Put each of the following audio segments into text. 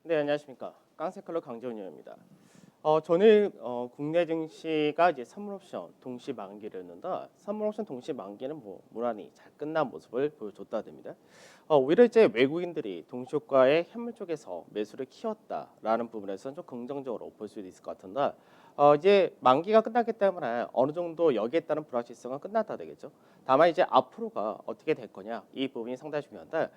네, 안녕하십니까. 깡세클럽 강재훈입니다. 저는 국내 증시가 이제 선물옵션 동시 만기를 했는데 선물옵션 동시 만기는 뭐 무난히 잘 끝난 모습을 보여줬다 됩니다. 오히려 이제 외국인들이 동시효과의 현물 쪽에서 매수를 키웠다라는 부분에서는 좀 긍정적으로 볼 수도 있을 것 같은데 이제 만기가 끝났기 때문에 어느 정도 여기에 따른 불확실성은 끝났다 되겠죠. 다만 이제 앞으로가 어떻게 될 거냐 이 부분이 상당히 중요한데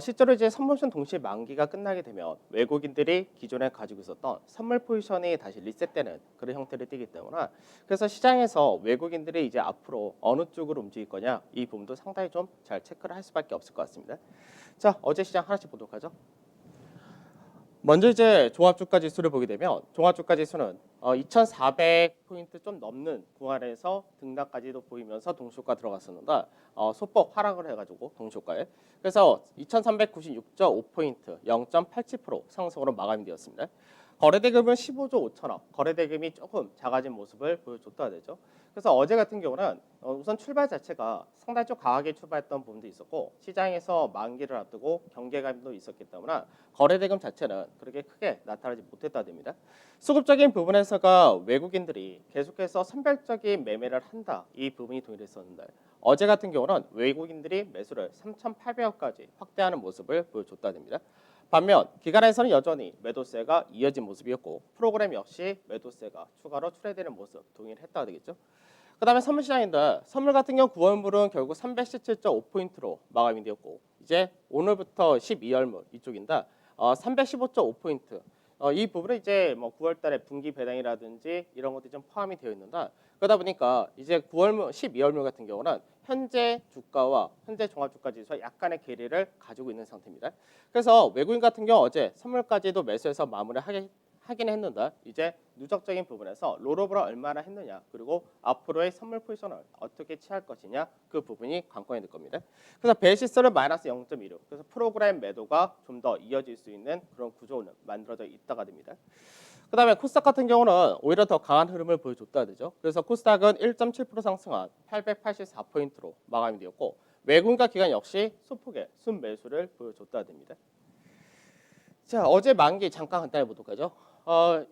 실제로 이제 선물옵션 동시 만기가 끝나게 되면 외국인들이 기존에 가지고 있었던 선물 포지션이 다시 리셋되는 그런 형태를 띠기 때문에 그래서 시장에서 외국인들이 이제 앞으로 어느 쪽으로 움직일 거냐 이 부분도 상당히 좀 잘 체크를 할 수밖에 없을 것 같습니다. 자, 어제 시장 하나씩 보도록 하죠. 먼저 이제 종합주가 지수를 보게 되면 종합주가 지수는 2,400포인트 좀 넘는 구간에서 등락까지도 보이면서 동시효과 들어갔었는데 소폭 하락을 해가지고 동시효과에 그래서 2,396.5포인트 0.87% 상승으로 마감이 되었습니다. 거래대금은 15조 5천억, 거래대금이 조금 작아진 모습을 보여줬다 되죠. 그래서 어제 같은 경우는 우선 출발 자체가 상당히 좀 강하게 출발했던 부분도 있었고 시장에서 만기를 앞두고 경계감도 있었기 때문에 거래대금 자체는 그렇게 크게 나타나지 못했다 됩니다. 수급적인 부분에서가 외국인들이 계속해서 선별적인 매매를 한다 이 부분이 동일했었는데 어제 같은 경우는 외국인들이 매수를 3,800억까지 확대하는 모습을 보여줬다 됩니다. 반면 기관에서는 여전히 매도세가 이어진 모습이었고 프로그램 역시 매도세가 추가로 출회되는 모습 동일했다 되겠죠. 그 다음에 선물 시장인데 선물 같은 경우 9월물은 결국 317.5포인트로 마감이 되었고 이제 오늘부터 12월물 이쪽인데 315.5포인트 이 부분은 이제 뭐 9월 달에 분기 배당이라든지 이런 것들이 좀 포함이 되어 있는데 그러다 보니까 이제 9월물, 12월물 같은 경우는 현재 주가와 현재 종합주가 지수와 약간의 괴리를 가지고 있는 상태입니다. 그래서 외국인 같은 경우 어제 선물까지도 매수해서 하긴 했는데 이제 누적적인 부분에서 롤오버를 얼마나 했느냐 그리고 앞으로의 선물 포지션을 어떻게 취할 것이냐 그 부분이 관건이 될 겁니다. 그래서 베이시스는 마이너스 0.16 그래서 프로그램 매도가 좀 더 이어질 수 있는 그런 구조는 만들어져 있다가 됩니다. 그 다음에 코스닥 같은 경우는 오히려 더 강한 흐름을 보여줬다 되죠. 그래서 코스닥은 1.7% 상승한 884포인트로 마감이 되었고 외국인과 기관 역시 소폭의 순매수를 보여줬다 됩니다. 자, 어제 만기 잠깐 간단히 보도록 하죠.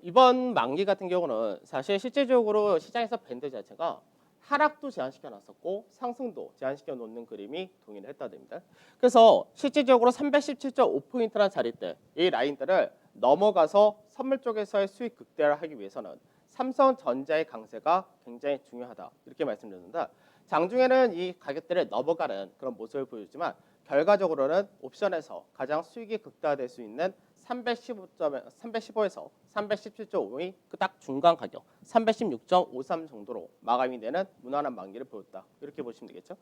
이번 만기 같은 경우는 사실 실질적으로 시장에서 밴드 자체가 하락도 제한시켜 놨었고 상승도 제한시켜 놓는 그림이 동일했다 됩니다. 그래서 실질적으로 317.5포인트라는 자리대 이 라인들을 넘어가서 선물 쪽에서의 수익 극대화를 하기 위해서는 삼성전자의 강세가 굉장히 중요하다 이렇게 말씀드렸는데 장중에는 이 가격대를 넘어가는 그런 모습을 보여주지만 결과적으로는 옵션에서 가장 수익이 극대화될 수 있는 315에서 317.5이 그 딱 중간 가격 316.53 정도로 마감이 되는 무난한 만기를 보였다. 이렇게 보시면 되겠죠.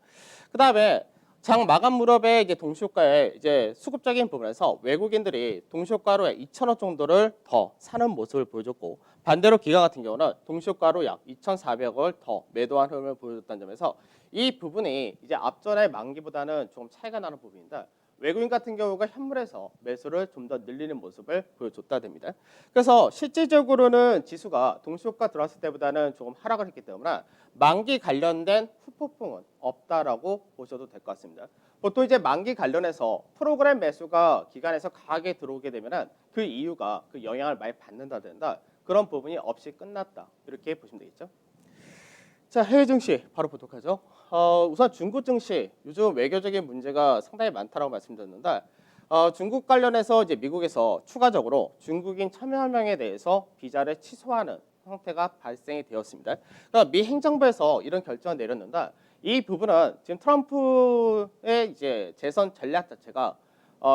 그 다음에 장 마감 무렵에 이제 동시효과에 이제 수급적인 부분에서 외국인들이 동시효과로 2,000원 정도를 더 사는 모습을 보여줬고 반대로 기관 같은 경우는 동시효과로 약 2,400을 더 매도한 흐름을 보여줬다는 점에서 이 부분이 이제 앞전의 만기보다는 조금 차이가 나는 부분인데 외국인 같은 경우가 현물에서 매수를 좀 더 늘리는 모습을 보여줬다 됩니다. 그래서 실질적으로는 지수가 동시효과 들어왔을 때보다는 조금 하락을 했기 때문에 만기 관련된 후폭풍은 없다라고 보셔도 될 것 같습니다. 보통 이제 만기 관련해서 프로그램 매수가 기관에서 강하게 들어오게 되면은 그 이유가 그 영향을 많이 받는다든가 그런 부분이 없이 끝났다 이렇게 보시면 되겠죠. 자, 해외 증시 바로 보도록 하죠. 우선 중국 증시 요즘 외교적인 문제가 상당히 많다라고 말씀드렸는데 중국 관련해서 이제 미국에서 추가적으로 중국인 1,000여 명에 대해서 비자를 취소하는 형태가 발생이 되었습니다. 그러니까 미 행정부에서 이런 결정을 내렸는데 이 부분은 지금 트럼프의 이제 재선 전략 자체가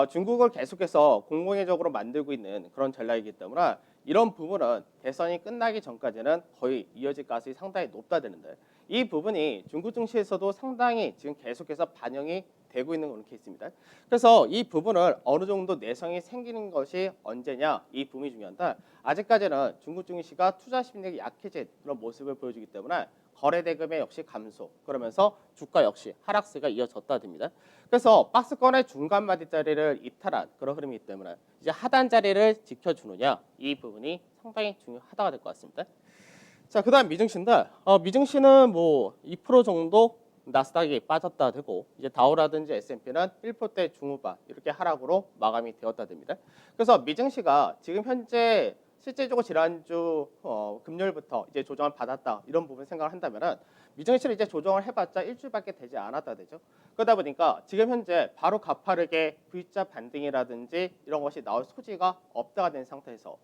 중국을 계속해서 공공의적으로 만들고 있는 그런 전략이기 때문에 이런 부분은 대선이 끝나기 전까지는 거의 이어질 가능성이 상당히 높다 되는데 이 부분이 중국 증시에서도 상당히 지금 계속해서 반영이 되고 있는 그런 케이스입니다. 그래서 이 부분을 어느 정도 내성이 생기는 것이 언제냐 이 부분이 중요한데 아직까지는 중국 증시가 투자 심리가 약해진 그런 모습을 보여주기 때문에 거래 대금의 역시 감소 그러면서 주가 역시 하락세가 이어졌다 됩니다. 그래서 박스권의 중간 마디 자리를 이탈한 그런 흐름이기 때문에 이제 하단 자리를 지켜주느냐 이 부분이 상당히 중요하다가 될 것 같습니다. 자, 그다음 미증시인데 미증시는 뭐 2% 정도 나스닥이 빠졌다 되고 이제 다우라든지 S&P는 1%대 중후반 이렇게 하락으로 마감이 되었다 됩니다. 그래서 미증시가 지금 현재 실제적으로 지난주 금요일부터 이제 조정을 받았다 이런 부분 생각을 한다면은 미증시를 이제 조정을 해봤자 일주일밖에 되지 않았다 되죠. 그러다 보니까 지금 현재 바로 가파르게 V자 반등이라든지 이런 것이 나올 소지가 없다가 된 상태에서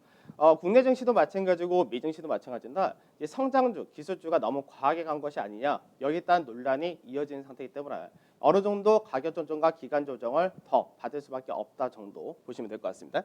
국내 증시도 마찬가지고 미증시도 마찬가지인데 이 성장주, 기술주가 너무 과하게 간 것이 아니냐 여기에 따른 논란이 이어지는 상태이기 때문에 어느 정도 가격 조정과 기간 조정을 더 받을 수밖에 없다 정도 보시면 될 것 같습니다.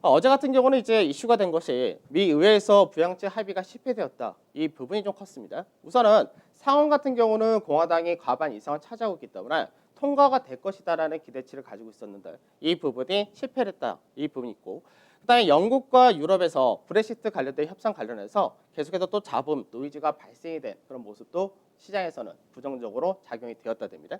어제 같은 경우는 이제 이슈가 된 것이 미 의회에서 부양제 합의가 실패되었다. 이 부분이 좀 컸습니다. 우선은 상원 같은 경우는 공화당이 과반 이상을 차지하고 있기 때문에 통과가 될 것이다라는 기대치를 가지고 있었는데 이 부분이 실패를 했다. 이 부분이 있고 그다음에 영국과 유럽에서 브렉시트 관련된 협상 관련해서 계속해서 또 잡음, 노이즈가 발생이 된 그런 모습도 시장에서는 부정적으로 작용이 되었다 됩니다.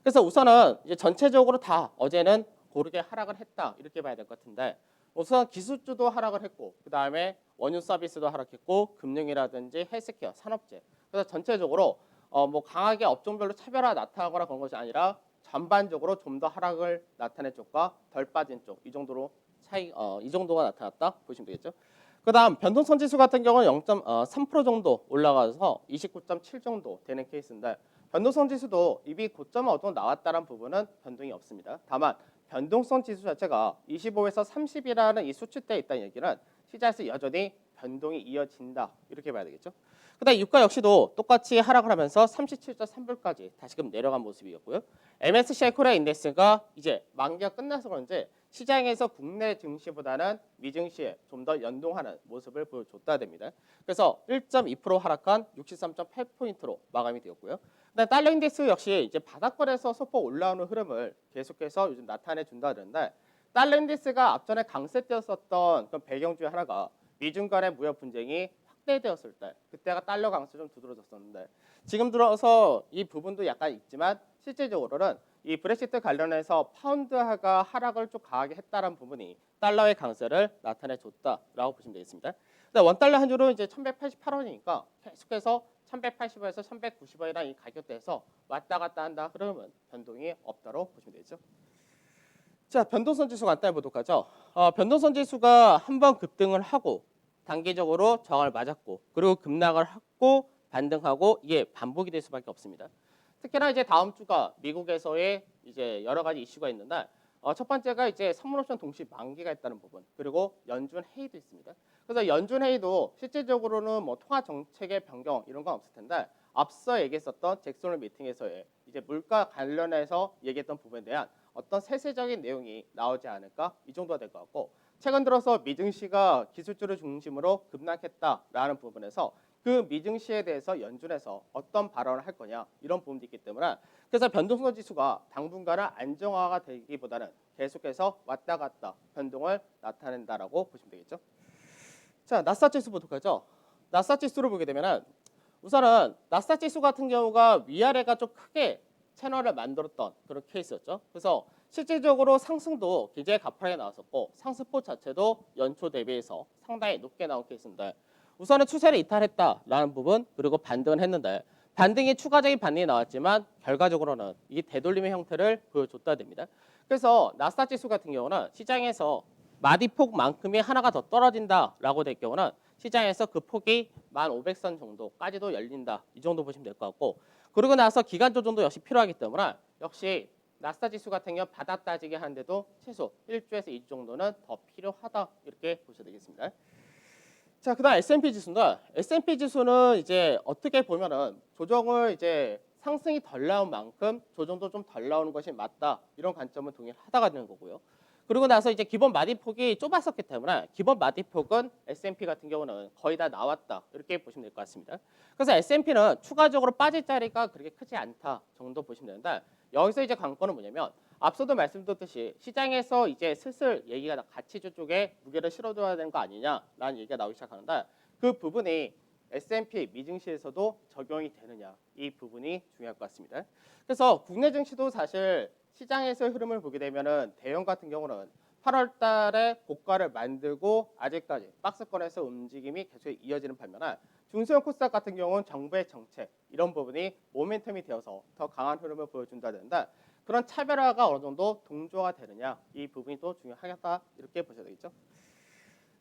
그래서 우선은 이제 전체적으로 다 어제는 고르게 하락을 했다 이렇게 봐야 될 것 같은데 우선 기술주도 하락을 했고 그 다음에 원유 서비스도 하락했고 금융이라든지 헬스케어, 산업재 그래서 전체적으로 뭐 강하게 업종별로 차별화 나타나거나 그런 것이 아니라 전반적으로 좀 더 하락을 나타낸 쪽과 덜 빠진 쪽 이 정도로 이 정도가 나타났다 보시면 되겠죠. 그다음 변동성 지수 같은 경우는 0.3% 정도 올라가서 29.7 정도 되는 케이스인데 변동성 지수도 이미 고점은 어느 정도 나왔다는 부분은 변동이 없습니다. 다만 변동성 지수 자체가 25에서 30이라는 이 수치대에 있다는 얘기는 시장에서 여전히 변동이 이어진다 이렇게 봐야 되겠죠. 그다음 유가 역시도 똑같이 하락을 하면서 37.3불까지 다시금 내려간 모습이었고요. MSCI 코리아 인덱스가 이제 만기가 끝나서 그런지 시장에서 국내 증시보다는 미증시에 좀 더 연동하는 모습을 보여줬다 됩니다. 그래서 1.2% 하락한 63.8포인트로 마감이 되었고요. 그다음 달러 인덱스 역시 이제 바닥권에서 소폭 올라오는 흐름을 계속해서 요즘 나타내 준다 그러는데 달러 인덱스가 앞전에 강세되었었던 그 배경 중에 하나가 미중 간의 무역 분쟁이 확대되었을 때 그때가 달러 강세 좀 두드러졌었는데 지금 들어서 이 부분도 약간 있지만 실제적으로는 이 브렉시트 관련해서 파운드화가 하락을 좀 강하게 했다는 부분이 달러의 강세를 나타내 줬다라고 보시면 되겠습니다. 원달러 한 주로 이제 1,188원이니까 계속해서 1,180원에서 1,190원이라는 이 가격대에서 왔다 갔다 한다 그러면 변동이 없다고 보시면 되죠. 자, 변동성 지수 간단히 보도록 하죠. 변동성 지수가 한번 급등을 하고 단기적으로 저항을 맞았고 그리고 급락을 하고 반등하고 이게 반복이 될 수밖에 없습니다. 특히나 이제 다음 주가 미국에서의 이제 여러 가지 이슈가 있는데 첫 번째가 이제 선물옵션 동시 만기가 있다는 부분 그리고 연준 회의도 있습니다. 그래서 연준 회의도 실질적으로는 뭐 통화 정책의 변경 이런 건 없을 텐데 앞서 얘기했었던 잭슨홀 미팅에서의 이제 물가 관련해서 얘기했던 부분에 대한 어떤 세세적인 내용이 나오지 않을까 이 정도가 될 것 같고 최근 들어서 미증시가 기술주를 중심으로 급락했다라는 부분에서 그 미증시에 대해서 연준에서 어떤 발언을 할 거냐 이런 부분도 있기 때문에 그래서 변동성 지수가 당분간은 안정화가 되기보다는 계속해서 왔다 갔다 변동을 나타낸다라고 보시면 되겠죠. 자, 나스닥 지수 보도록 하죠. 나스닥 지수를 보게 되면은 우선은 나스닥 지수 같은 경우가 위아래가 좀 크게 채널을 만들었던 그런 케이스였죠. 그래서 실질적으로 상승도 굉장히 가파르게 나왔었고 상승폭 자체도 연초 대비해서 상당히 높게 나온 케이스인데 우선은 추세를 이탈했다라는 부분 그리고 반등을 했는데 반등이 추가적인 반등이 나왔지만 결과적으로는 이 되돌림의 형태를 보여줬다 됩니다. 그래서 나스닥 지수 같은 경우는 시장에서 마디폭만큼이 하나가 더 떨어진다라고 될 경우는 시장에서 그 폭이 1,500선 정도까지도 열린다. 이 정도 보시면 될 것 같고 그러고 나서 기간 조정도 역시 필요하기 때문에 역시 나스닥 지수 같은 경우 바닥 따지게 하는데도 최소 1주에서 2주 정도는 더 필요하다. 이렇게 보셔야 되겠습니다. 자, 그다음 S&P 지수인데 S&P 지수는 이제 어떻게 보면은 조정을 이제 상승이 덜 나온 만큼 조정도 좀 덜 나오는 것이 맞다. 이런 관점은 동일하다가 되는 거고요. 그리고 나서 이제 기본 마디폭이 좁았었기 때문에 기본 마디폭은 S&P 같은 경우는 거의 다 나왔다. 이렇게 보시면 될 것 같습니다. 그래서 S&P는 추가적으로 빠질 자리가 그렇게 크지 않다 정도 보시면 되는데 여기서 이제 관건은 뭐냐면 앞서도 말씀드렸듯이 시장에서 이제 슬슬 얘기가 가치주 쪽에 무게를 실어줘야 되는 거 아니냐라는 얘기가 나오기 시작하는데 그 부분이 S&P 미증시에서도 적용이 되느냐 이 부분이 중요할 것 같습니다. 그래서 국내 증시도 사실 시장에서의 흐름을 보게 되면은 대형 같은 경우는 8월 달에 고가를 만들고 아직까지 박스권에서 움직임이 계속 이어지는 반면에 중소형 코스닥 같은 경우는 정부의 정책 이런 부분이 모멘텀이 되어서 더 강한 흐름을 보여준다든가 그런 차별화가 어느 정도 동조가 되느냐 이 부분이 또 중요하겠다 이렇게 보셔야 되겠죠.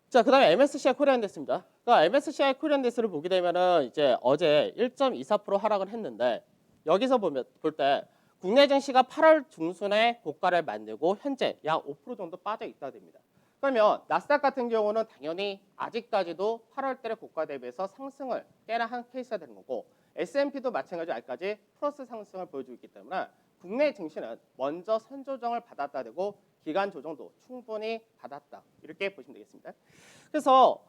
자, 그다음에 MSCI 코리안 인덱스입니다. 그러니까 MSCI 코리안 인덱스를 보게 되면은 이제 어제 1.24% 하락을 했는데 여기서 보면 볼 때 국내 증시가 8월 중순에 고가를 만들고 현재 약 5% 정도 빠져 있다 됩니다. 그러면 나스닥 같은 경우는 당연히 아직까지도 8월 달의 고가 대비해서 상승을 꽤나 한 케이스가 되는 거고 S&P도 마찬가지로 아직까지 플러스 상승을 보여주고 있기 때문에 국내 증시는 먼저 선조정을 받았다 되고 기간 조정도 충분히 받았다 이렇게 보시면 되겠습니다. 그래서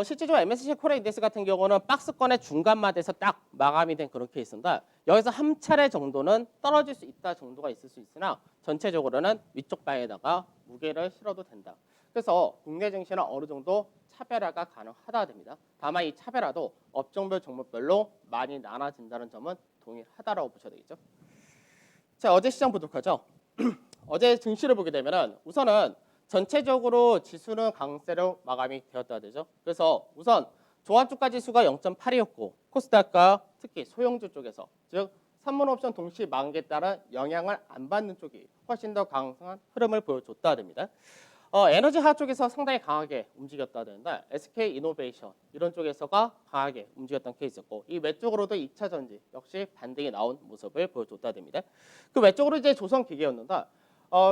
실제적으로 MSCI 코리아 인덱스 같은 경우는 박스권의 중간마디에서 딱 마감이 된 그런 케이스인데 여기서 한 차례 정도는 떨어질 수 있다 정도가 있을 수 있으나 전체적으로는 위쪽 방에다가 무게를 실어도 된다. 그래서 국내 증시는 어느 정도 차별화가 가능하다 됩니다. 다만 이 차별화도 업종별 종목별로 많이 나눠진다는 점은 동일하다라고 보셔야 되겠죠. 자, 어제 시장 보도록 하죠. 어제 증시를 보게 되면은 우선은 전체적으로 지수는 강세로 마감이 되었다 되죠. 그래서 우선 종합주가 지수가 0.8이었고 코스닥과 특히 소형주 쪽에서 즉 선물옵션 동시 만기에 따른 영향을 안 받는 쪽이 훨씬 더 강한 흐름을 보여줬다 됩니다. 에너지화 쪽에서 상당히 강하게 움직였다 되는데 SK 이노베이션 이런 쪽에서가 강하게 움직였던 케이스였고 이 외쪽으로도 2차 전지 역시 반등이 나온 모습을 보여줬다 됩니다. 그 외쪽으로 이제 조선기계였는데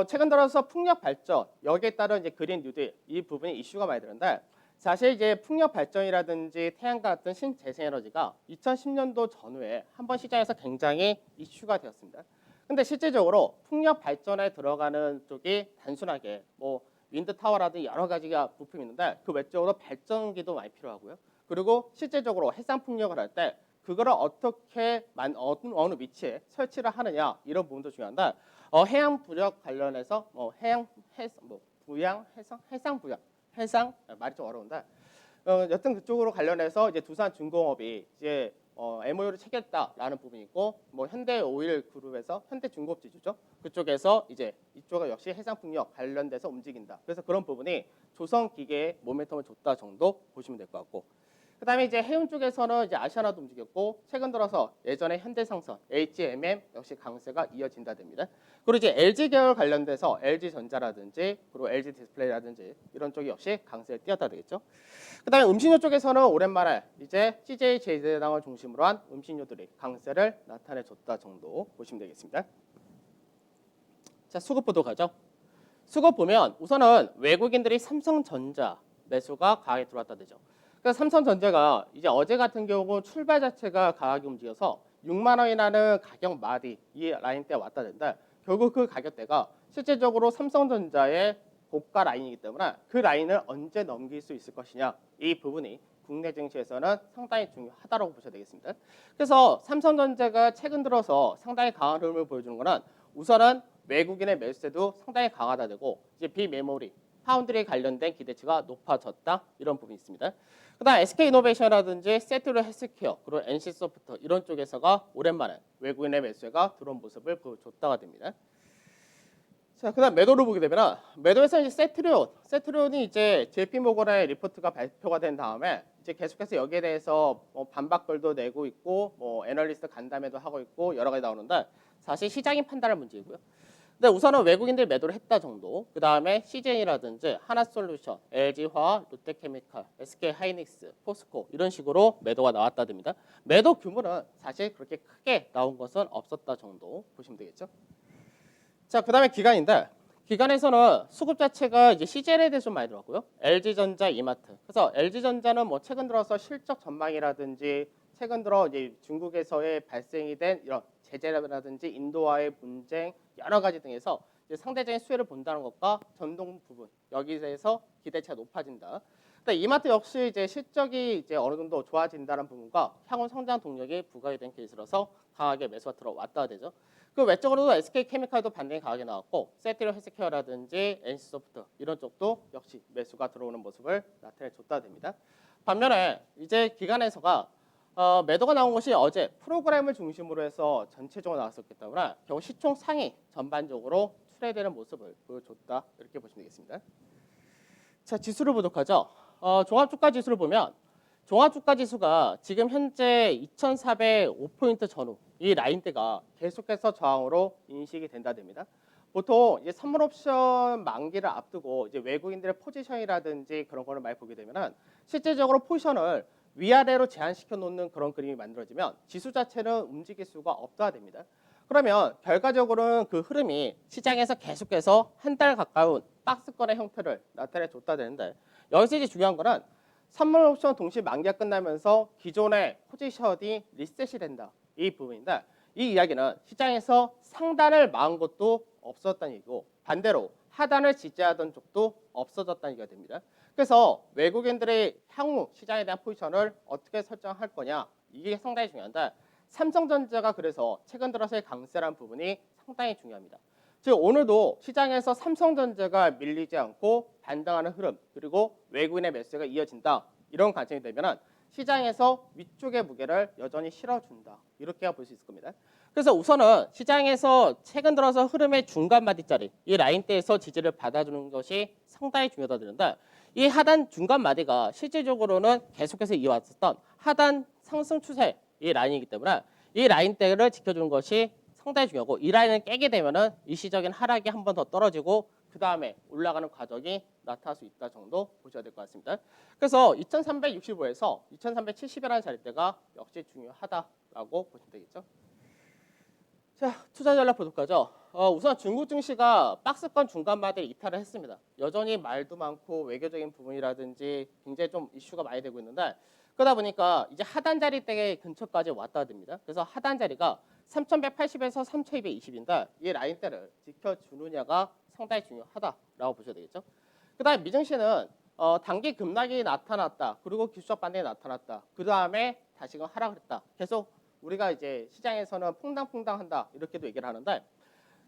최근 들어서 풍력 발전 여기에 따른 이제 그린 뉴딜 이 부분이 이슈가 많이 되는데 사실 이제 풍력 발전이라든지 태양과 같은 신재생에너지가 2010년도 전후에 한번 시장에서 굉장히 이슈가 되었습니다. 근데 실제적으로 풍력 발전에 들어가는 쪽이 단순하게 뭐 윈드 타워라든지 여러 가지가 부품이 있는데 그 외적으로 발전기도 많이 필요하고요. 그리고 실제적으로 해상 풍력을 할 때 그거를 어떻게 어느 위치에 설치를 하느냐 이런 부분도 중요한데 해양 부력 관련해서 해상 말이 좀 어려운데 여튼 그쪽으로 관련해서 이제 두산중공업이 이제 MOU를 체결했다라는 부분이 있고 뭐 현대오일그룹에서 현대중공업지주죠. 그쪽에서 이제 이쪽은 역시 해상풍력 관련돼서 움직인다. 그래서 그런 부분이 조선기계에 모멘텀을 줬다 정도 보시면 될 것 같고 그다음에 이제 해운 쪽에서는 이제 아시아나도 움직였고 최근 들어서 예전에 현대상선, HMM 역시 강세가 이어진다 됩니다. 그리고 이제 LG 계열 관련돼서 LG전자라든지 그리고 LG 디스플레이라든지 이런 쪽이 역시 강세를 띄었다 되겠죠. 그다음에 음식료 쪽에서는 오랜만에 이제 CJ 제재당을 중심으로 한 음식료들이 강세를 나타내줬다 정도 보시면 되겠습니다. 자, 수급 보도 가죠. 수급 보면 우선은 외국인들이 삼성전자 매수가 강하게 들어왔다 되죠. 그러니까 삼성전자가 이제 어제 같은 경우 출발 자체가 강하게 움직여서 6만 원이라는 가격 마디 이 라인대 왔다 된다. 결국 그 가격대가 실제적으로 삼성전자의 고가 라인이기 때문에 그 라인을 언제 넘길 수 있을 것이냐 이 부분이 국내 증시에서는 상당히 중요하다고 보셔야 되겠습니다. 그래서 삼성전자가 최근 들어서 상당히 강한 흐름을 보여주는 것은 우선은 외국인의 매수세도 상당히 강하다 되고 이제 비메모리 파운드리 관련된 기대치가 높아졌다 이런 부분이 있습니다. 그다음 SK이노베이션이라든지 세트로 헬스케어 그리고 NC소프트 이런 쪽에서가 오랜만에 외국인의 매수가 들어온 모습을 보여줬다가 됩니다. 자, 그다음 매도를 보게 되면 매도에서 이제 세트론이 이제 JP모건의 리포트가 발표가 된 다음에 이제 계속해서 여기에 대해서 반박글도 내고 있고 뭐 애널리스트 간담회도 하고 있고 여러 가지 나오는데 사실 시장인 판단할 문제이고요. 근데 우선은 외국인들이 매도를 했다 정도. 그 다음에 CJ라든지 하나솔루션, LG화학, 롯데케미칼, SK하이닉스, 포스코 이런 식으로 매도가 나왔다 됩니다. 매도 규모는 사실 그렇게 크게 나온 것은 없었다 정도 보시면 되겠죠. 자, 그 다음에 기간인데 기간에서는 수급 자체가 이제 CJ에 대해서 좀 많이 들어갔고요. LG전자, 이마트. 그래서 LG전자는 뭐 최근 들어서 실적 전망이라든지 최근 들어 이제 중국에서의 발생이 된 이런 제재라든지 인도와의 분쟁 여러 가지 등에서 이제 상대적인 수혜를 본다는 것과 전동 부분 여기에 대해서 기대치가 높아진다. 근데 이마트 역시 이제 실적이 이제 어느 정도 좋아진다는 부분과 향후 성장 동력이 부각이 된 케이스라서 강하게 매수가 들어왔다 되죠. 그 외적으로도 SK케미칼도 반등이 강하게 나왔고 세트로 헬스케어라든지 NC소프트 이런 쪽도 역시 매수가 들어오는 모습을 나타내줬다 됩니다. 반면에 이제 기관에서가 매도가 나온 것이 어제 프로그램을 중심으로 해서 전체적으로 나왔었기 때문에 결국 시총 상위 전반적으로 출회되는 모습을 보여줬다 이렇게 보시면 되겠습니다. 자, 지수를 보도록 하죠. 종합주가 지수를 보면 종합주가 지수가 지금 현재 2,405포인트 전후 이 라인대가 계속해서 저항으로 인식이 된다 됩니다. 보통 이제 선물 옵션 만기를 앞두고 이제 외국인들의 포지션이라든지 그런 거를 많이 보게 되면은 실제적으로 포지션을 위아래로 제한시켜 놓는 그런 그림이 만들어지면 지수 자체는 움직일 수가 없다 됩니다. 그러면 결과적으로는 그 흐름이 시장에서 계속해서 한 달 가까운 박스권의 형태를 나타내 줬다 되는데 여기서 이제 중요한 거는 선물 옵션 동시 만기가 끝나면서 기존의 포지션이 리셋이 된다. 이 부분인데 이 이야기는 시장에서 상단을 막은 것도 없었다는 얘기고 반대로 하단을 지지하던 쪽도 없어졌다는 얘기가 됩니다. 그래서 외국인들의 향후 시장에 대한 포지션을 어떻게 설정할 거냐 이게 상당히 중요한데 삼성전자가 그래서 최근 들어서의 강세라는 부분이 상당히 중요합니다. 즉 오늘도 시장에서 삼성전자가 밀리지 않고 반등하는 흐름 그리고 외국인의 매수가 이어진다 이런 관점이 되면 시장에서 위쪽의 무게를 여전히 실어준다 이렇게 볼 수 있을 겁니다. 그래서 우선은 시장에서 최근 들어서 흐름의 중간 마디짜리 이 라인대에서 지지를 받아주는 것이 상당히 중요하다 드는데 이 하단 중간 마디가 실질적으로는 계속해서 이어왔었던 하단 상승 추세 이 라인이기 때문에 이 라인대를 지켜주는 것이 상당히 중요하고 이 라인을 깨게 되면은 일시적인 하락이 한 번 더 떨어지고 그 다음에 올라가는 과정이 나타날 수 있다 정도 보셔야 될 것 같습니다. 그래서 2365에서 2370이라는 자리대가 역시 중요하다라고 보시면 되겠죠. 자, 투자 전략 보도록 하죠. 우선 중국 증시가 박스권 중간마디를 이탈을 했습니다. 여전히 말도 많고 외교적인 부분이라든지 굉장히 좀 이슈가 많이 되고 있는데 그러다 보니까 이제 하단 자리대 근처까지 왔다 됩니다. 그래서 하단 자리가 3180에서 3220인데 이 라인대를 지켜주느냐가 상당히 중요하다라고 보셔야 되겠죠. 그 다음에 미증시는 단기 급락이 나타났다. 그리고 기술적 반등이 나타났다. 그 다음에 다시금 하락을 했다. 계속 우리가 이제 시장에서는 퐁당퐁당한다 이렇게도 얘기를 하는데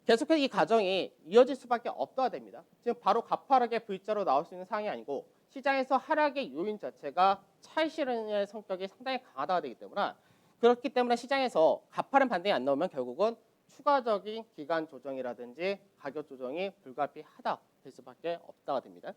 계속해서 이 과정이 이어질 수밖에 없다 됩니다. 지금 바로 가파르게 V자로 나올 수 있는 상황이 아니고 시장에서 하락의 요인 자체가 차익 실현의 성격이 상당히 강하다 되기 때문에 그렇기 때문에 시장에서 가파른 반등이 안 나오면 결국은 추가적인 기간 조정이라든지 가격 조정이 불가피하다 될 수밖에 없다가 됩니다.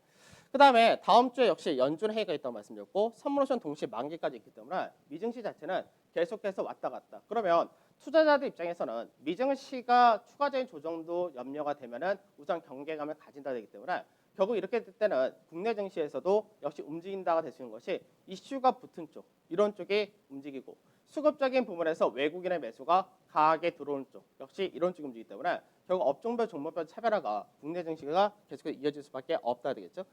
그 다음에 다음 주에 역시 연준 회의가 있다고 말씀드렸고 선물옵션 동시 만기까지 있기 때문에 미증시 자체는 계속해서 왔다 갔다. 그러면 투자자들 입장에서는 미증시가 추가적인 조정도 염려가 되면은 우선 경계감을 가진다 되기 때문에 결국 이렇게 될 때는 국내 증시에서도 역시 움직인다가 될 수 있는 것이 이슈가 붙은 쪽 이런 쪽이 움직이고 수급적인 부분에서 외국인의 매수가 강하게 들어오는 쪽 역시 이런 쪽이 움직이기 때문에 결국 업종별 종목별 차별화가 국내 증시가 계속 이어질 수밖에 없다 되겠죠.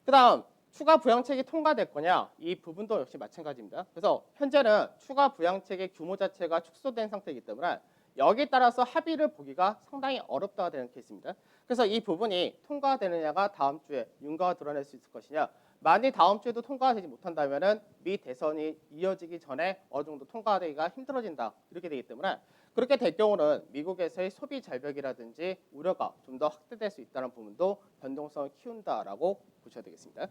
그다음 추가 부양책이 통과될 거냐 이 부분도 역시 마찬가지입니다. 그래서 현재는 추가 부양책의 규모 자체가 축소된 상태이기 때문에 여기에 따라서 합의를 보기가 상당히 어렵다가 되는 케이스입니다. 그래서 이 부분이 통과되느냐가 다음 주에 윤곽을 드러낼 수 있을 것이냐 만일 다음 주에도 통과가 되지 못한다면은 미 대선이 이어지기 전에 어느 정도 통과되기가 힘들어진다 이렇게 되기 때문에 그렇게 될 경우는 미국에서의 소비 절벽이라든지 우려가 좀 더 확대될 수 있다는 부분도 변동성을 키운다라고 보셔야 되겠습니다.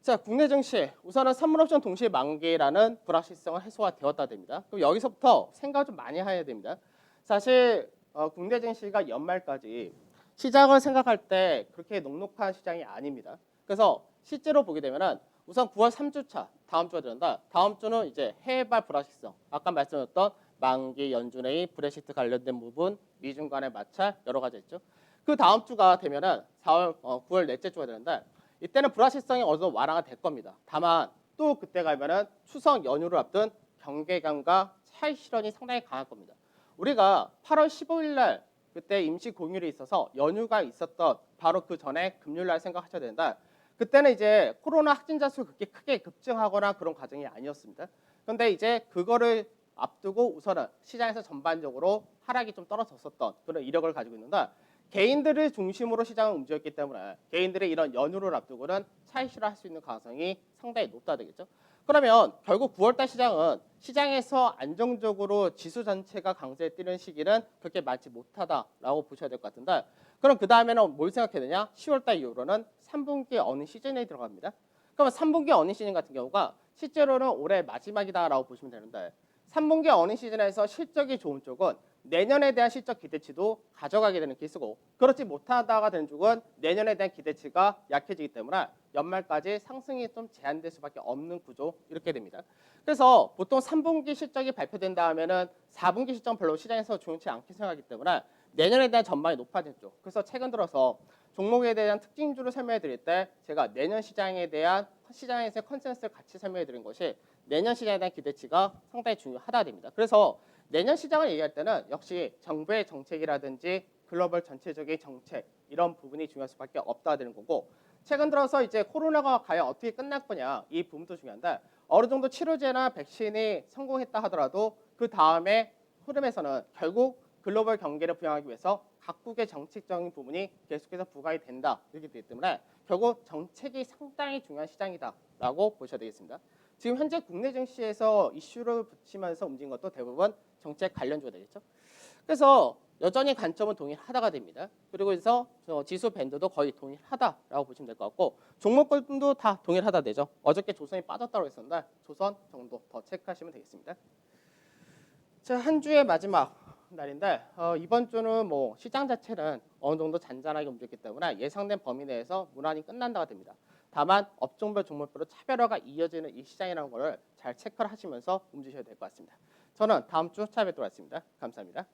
자, 국내 증시 우선은 선물옵션 동시 만기라는 불확실성은 해소가 되었다 됩니다. 그럼 여기서부터 생각을 좀 많이 해야 됩니다. 사실 국내 증시가 연말까지 시장을 생각할 때 그렇게 녹록한 시장이 아닙니다. 그래서 실제로 보게 되면은 우선 9월 3주차 다음 주가 되는데 다음 주는 이제 해외발 불확실성 아까 말씀드렸던 만기 연준회의 브렉시트 관련된 부분 미중 간의 마찰 여러 가지 있죠. 그 다음 주가 되면은 9월 넷째 주가 되는데 이때는 불확실성이 어느 정도 완화가 될 겁니다. 다만 또 그때 가면은 추석 연휴를 앞둔 경계감과 차익 실현이 상당히 강할 겁니다. 우리가 8월 15일 날 그때 임시 공휴일이 있어서 연휴가 있었던 바로 그 전에 금요일 날 생각하셔야 된다. 그때는 이제 코로나 확진자 수 그렇게 크게 급증하거나 그런 과정이 아니었습니다. 그런데 이제 그거를 앞두고 우선은 시장에서 전반적으로 하락이 좀 떨어졌었던 그런 이력을 가지고 있는데 개인들을 중심으로 시장을 움직였기 때문에 개인들의 이런 연휴를 앞두고는 차익 실현할 수 있는 가능성이 상당히 높다 되겠죠. 그러면 결국 9월달 시장은 시장에서 안정적으로 지수 전체가 강세에 뛰는 시기는 그렇게 많지 못하다라고 보셔야 될 것 같은데 그럼 그 다음에는 뭘 생각해야 되냐? 10월달 이후로는 3분기 어닝 시즌에 들어갑니다. 그러면 3분기 어닝 시즌 같은 경우가 실제로는 올해 마지막이다라고 보시면 되는데 3분기 어닝 시즌에서 실적이 좋은 쪽은 내년에 대한 실적 기대치도 가져가게 되는 케이스고, 그렇지 못하다가 되는 쪽은 내년에 대한 기대치가 약해지기 때문에 연말까지 상승이 좀 제한될 수밖에 없는 구조, 이렇게 됩니다. 그래서 보통 3분기 실적이 발표된 다음에는 4분기 실적 별로 시장에서 좋지 않게 생각하기 때문에 내년에 대한 전망이 높아졌죠. 그래서 최근 들어서 종목에 대한 특징주를 설명해 드릴 때 제가 내년 시장에 대한 시장에서의 컨센서스를 같이 설명해 드린 것이 내년 시장에 대한 기대치가 상당히 중요하다 됩니다. 그래서 내년 시장을 얘기할 때는 역시 정부의 정책이라든지 글로벌 전체적인 정책, 이런 부분이 중요할 수밖에 없다 되는 거고, 최근 들어서 이제 코로나가 과연 어떻게 끝날 거냐, 이 부분도 중요한데, 어느 정도 치료제나 백신이 성공했다 하더라도 그 다음에 흐름에서는 결국 글로벌 경기를 부양하기 위해서 각국의 정책적인 부분이 계속해서 부각이 된다, 이렇게 되기 때문에 결국 정책이 상당히 중요한 시장이다라고 보셔야 되겠습니다. 지금 현재 국내 증시에서 이슈를 붙이면서 움직인 것도 대부분 정책 관련주가 되겠죠. 그래서 여전히 관점은 동일하다가 됩니다. 그리고 해서 지수 밴드도 거의 동일하다라고 보시면 될 것 같고, 종목군도 다 동일하다 되죠. 어저께 조선이 빠졌다고 했었는데 조선 정도 더 체크하시면 되겠습니다. 자, 한 주의 마지막 날인데 이번 주는 뭐 시장 자체는 어느 정도 잔잔하게 움직였기 때문에 예상된 범위 내에서 무난히 끝난다가 됩니다. 다만 업종별 종목별로 차별화가 이어지는 이 시장이라는 걸 잘 체크를 하시면서 움직이셔야 될 것 같습니다. 저는 다음 주 찾아뵙도록 하겠습니다. 감사합니다.